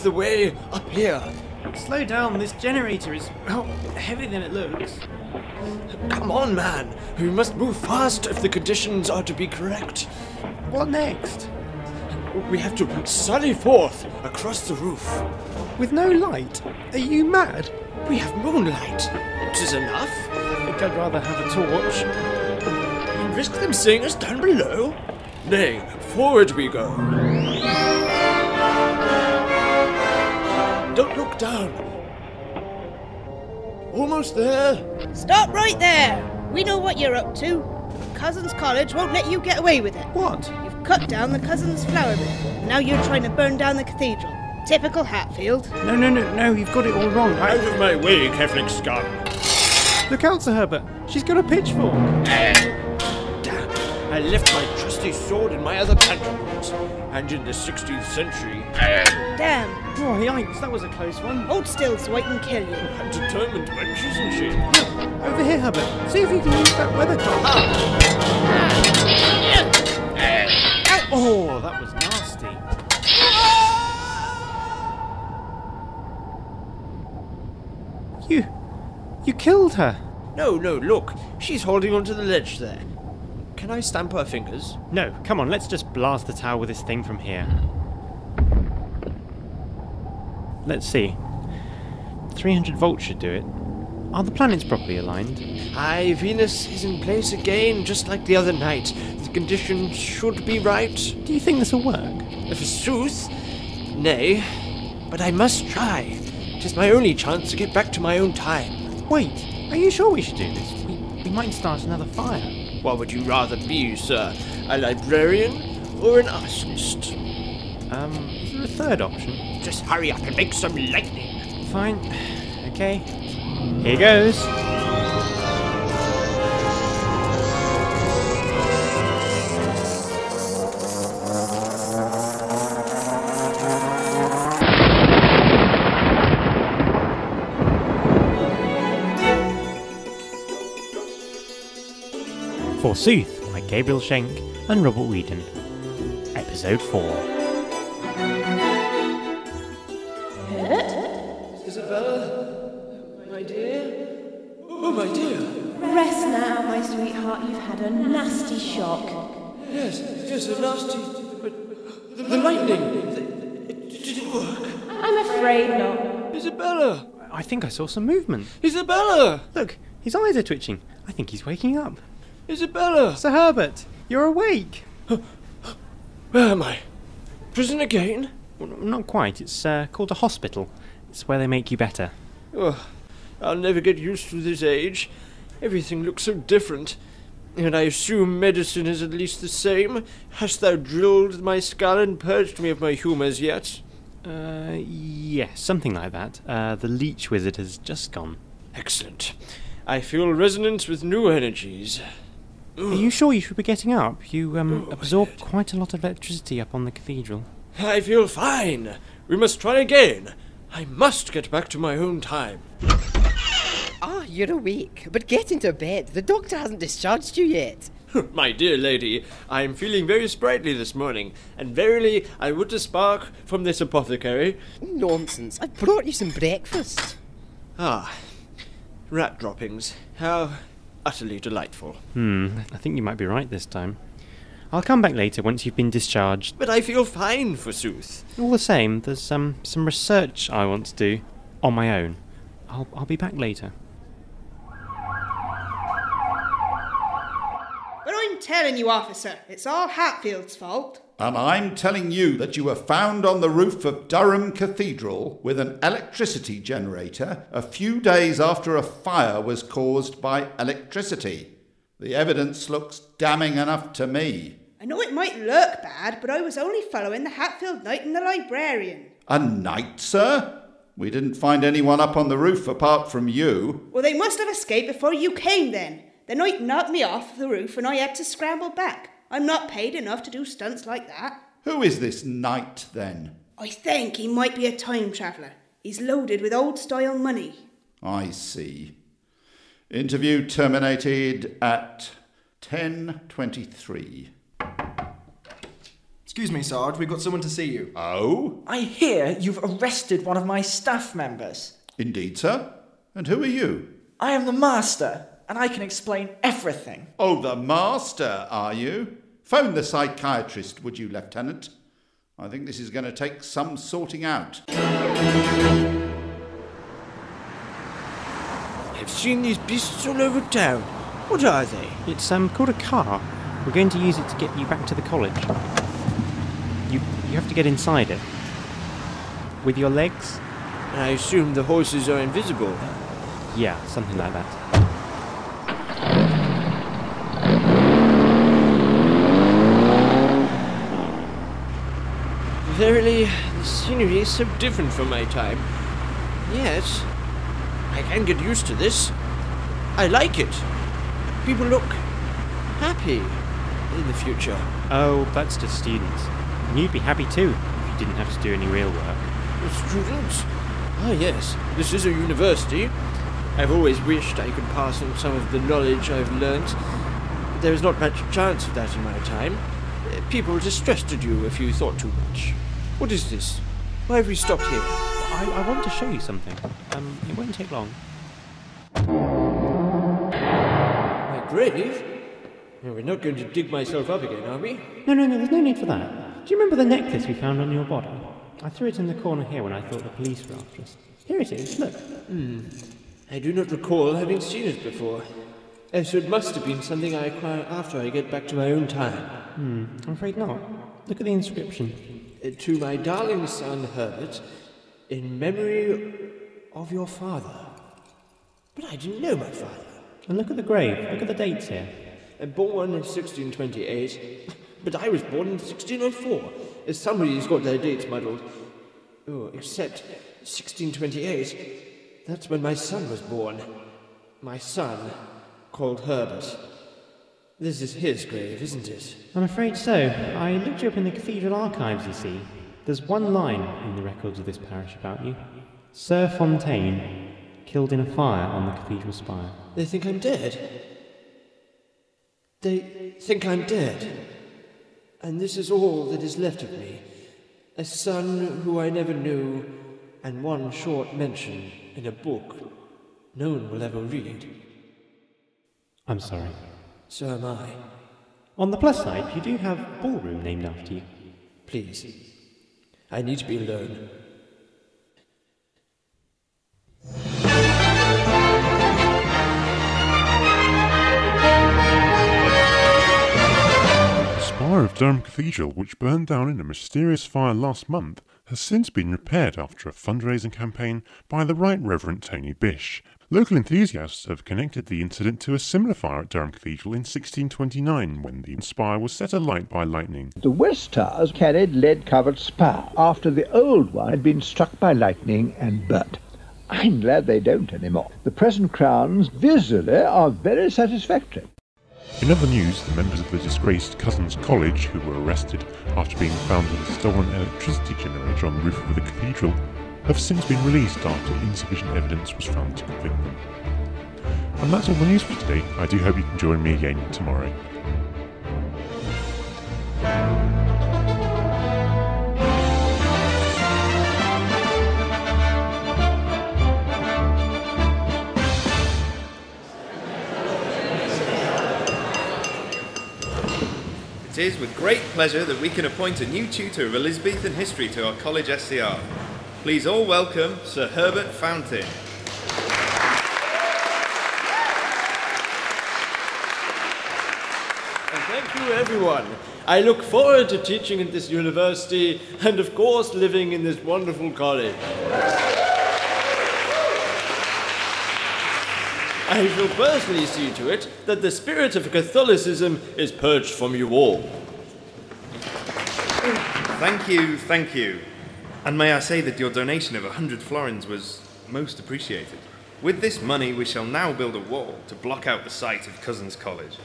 the way up here. Slow down, this generator is, heavier than it looks. Come on, man. We must move fast if the conditions are to be correct. What next? We have to sally forth across the roof. With no light? Are you mad? We have moonlight. It is enough. I think I'd rather have a torch. And risk them seeing us down below? Nay, forward we go. Don't look down. Almost there. Stop right there! We know what you're up to. Cosin's College won't let you get away with it. What? You've cut down the Cosin's flower bed, and now you're trying to burn down the cathedral. Typical Hatfield. No, you've got it all wrong. Out of my way, Catholic scum. Look out, Sir Herbert. She's got a pitchfork. Damn, I left my trusty sword in my other pantaloons. And in the 16th century... Damn. Oh, yikes, that was a close one. Hold still so I can kill you. I'm determined wench, isn't she? Over here, Herbert. See if you can use that weathercock. Oh, that was nasty. You killed her. No, look. She's holding onto the ledge there. Can I stamp her fingers? No, come on, let's just blast the tower with this thing from here. Let's see. 300 volts should do it. Are the planets properly aligned? Aye, Venus is in place again, just like the other night. The conditions should be right. Do you think this will work? Forsooth? Nay, but I must try. 'Tis my only chance to get back to my own time. Wait, are you sure we should do this? We might start another fire. What would you rather be, sir? A librarian or an arsonist? Is there a third option? Just hurry up and make some lightning. Fine. Okay. Here goes. Forsooth by Gabriel, Schenk and Robert Weedon. Episode 4. Isabella? My dear? Oh, my dear. Rest now, my sweetheart. You've had a nasty shock. Yes, a nasty... But the lightning... Did it work? I'm afraid not. Isabella! I think I saw some movement. Isabella! Look, his eyes are twitching. I think he's waking up. Isabella! Sir Herbert, you're awake. Where am I? Prison again? Well, not quite. It's called a hospital. It's where they make you better. Oh, I'll never get used to this age. Everything looks so different. And I assume medicine is at least the same. Hast thou drilled my skull and purged me of my humours yet? Yes, something like that. The leech wizard has just gone. Excellent. I feel resonance with new energies. Are you sure you should be getting up? You absorb quite a lot of electricity up on the cathedral. I feel fine. We must try again. I must get back to my own time. Ah, you're awake, but get into bed. The doctor hasn't discharged you yet. My dear lady, I am feeling very sprightly this morning, and verily I would a spark from this apothecary. Nonsense. I've brought you some breakfast. Ah, rat droppings. How utterly delightful. I think you might be right this time. I'll come back later once you've been discharged. But I feel fine, forsooth. All the same, there's some research I want to do on my own. I'll be back later. But I'm telling you, officer, it's all Hatfield's fault. And I'm telling you that you were found on the roof of Durham Cathedral with an electricity generator a few days after a fire was caused by electricity. The evidence looks damning enough to me. I know it might look bad, but I was only following the Hatfield Knight and the librarian. A knight, sir? We didn't find anyone up on the roof apart from you. Well, they must have escaped before you came then. The knight knocked me off the roof and I had to scramble back. I'm not paid enough to do stunts like that. Who is this knight, then? I think he might be a time traveller. He's loaded with old-style money. I see. Interview terminated at 10:23. Excuse me, Sarge, we've got someone to see you. Oh? I hear you've arrested one of my staff members. Indeed, sir. And who are you? I am the master, and I can explain everything. Oh, the master, are you? Phone the psychiatrist, would you, Lieutenant? I think this is going to take some sorting out. I've seen these beasts all over town. What are they? It's called a car. We're going to use it to get you back to the college. You have to get inside it. With your legs? I assume the horses are invisible. Yeah, something like that. Verily, the scenery is so different from my time. Yes, I can get used to this. I like it. People look happy in the future. Oh, that's just students. And you'd be happy too if you didn't have to do any real work. Students? Ah, yes, this is a university. I've always wished I could pass on some of the knowledge I've learnt. There is not much chance of that in my time. People distrusted you if you thought too much. What is this? Why have we stopped here? I want to show you something. It won't take long. My grave? No, we're not going to dig myself up again, are we? No, there's no need for that. Do you remember the necklace we found on your body? I threw it in the corner here when I thought the police were after us. Here it is, look. I do not recall having seen it before. So it must have been something I acquire after I get back to my own time. I'm afraid not. Look at the inscription. To my darling son Herbert, in memory of your father. But I didn't know my father. And look at the grave. Look at the dates here. Born in 1628, but I was born in 1604. Somebody's got their dates muddled. Oh, except 1628. That's when my son was born. My son, called Herbert. This is his grave, isn't it? I'm afraid so. I looked you up in the cathedral archives, you see. There's one line in the records of this parish about you. Sir Fontaine, killed in a fire on the cathedral spire. They think I'm dead. They think I'm dead. And this is all that is left of me. A son who I never knew, and one short mention in a book no one will ever read. I'm sorry. So am I. On the plus side, you do have a ballroom named after you. Please. I need to be alone. The spire of Durham Cathedral, which burned down in a mysterious fire last month, has since been repaired after a fundraising campaign by the Right Reverend Tony Bish. Local enthusiasts have connected the incident to a similar fire at Durham Cathedral in 1629, when the spire was set alight by lightning. The west towers carried lead-covered spar after the old one had been struck by lightning and burnt. I'm glad they don't anymore. The present crowns visually are very satisfactory. In other news, the members of the disgraced Cosin's College, who were arrested after being found with a stolen electricity generator on the roof of the cathedral, have since been released after insufficient evidence was found to convict them. And that's all the news for today. I do hope you can join me again tomorrow. It is with great pleasure that we can appoint a new tutor of Elizabethan history to our college SCR. Please all welcome Sir Herbert Fountain. And thank you, everyone. I look forward to teaching at this university and, of course, living in this wonderful college. I shall personally see to it that the spirit of Catholicism is purged from you all. Thank you. And may I say that your donation of 100 florins was most appreciated. With this money, we shall now build a wall to block out the sight of Cosin's College.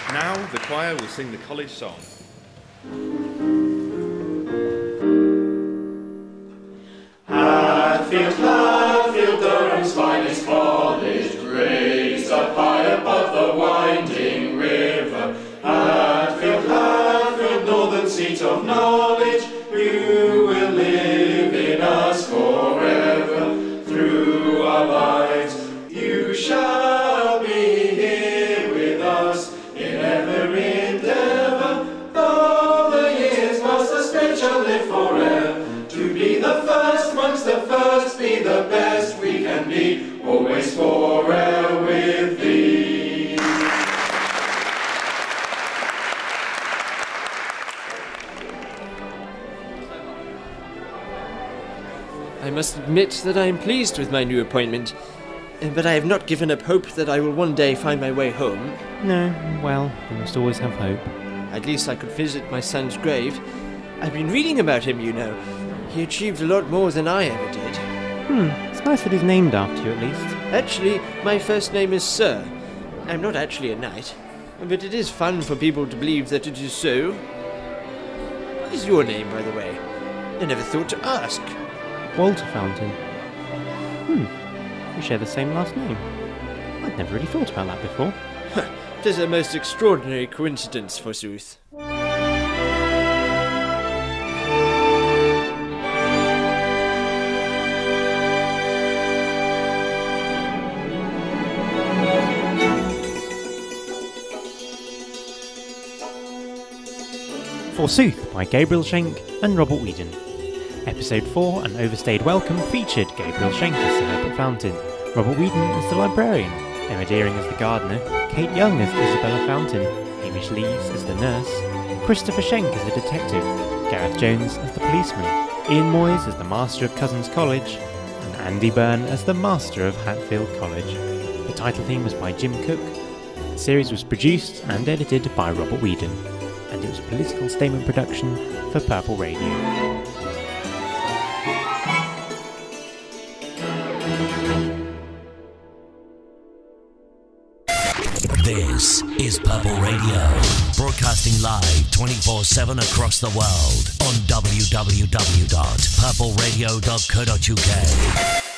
Now the choir will sing the college song. Hatfield, Hatfield, Durham's finest college, raised up high above the winding river. Hatfield, must admit that I am pleased with my new appointment, but I have not given up hope that I will one day find my way home. No, well, we must always have hope. At least I could visit my son's grave. I've been reading about him, you know. He achieved a lot more than I ever did. It's nice that he's named after you, at least. Actually, my first name is Sir. I'm not actually a knight, but it is fun for people to believe that it is so. What is your name, by the way? I never thought to ask. Walter Fountain. We share the same last name. I'd never really thought about that before. It is a most extraordinary coincidence, forsooth. Forsooth by Gabriel, Schenk and Robert Weedon. Episode 4, An Overstayed Welcome, featured Gabriel Schenk as Sir Herbert Fountain, Robert Weedon as the librarian, Emma Deering as the gardener, Kate Young as Isabella Fountain, Hamish Lees as the nurse, Christopher Schenk as the detective, Gareth Jones as the policeman, Ian Moyes as the master of Cosin's College, and Andy Byrne as the master of Hatfield College. The title theme was by Jim Cook. The series was produced and edited by Robert Weedon, and it was a political statement production for Purple Radio. This is Purple Radio, broadcasting live 24/7 across the world on www.purpleradio.co.uk.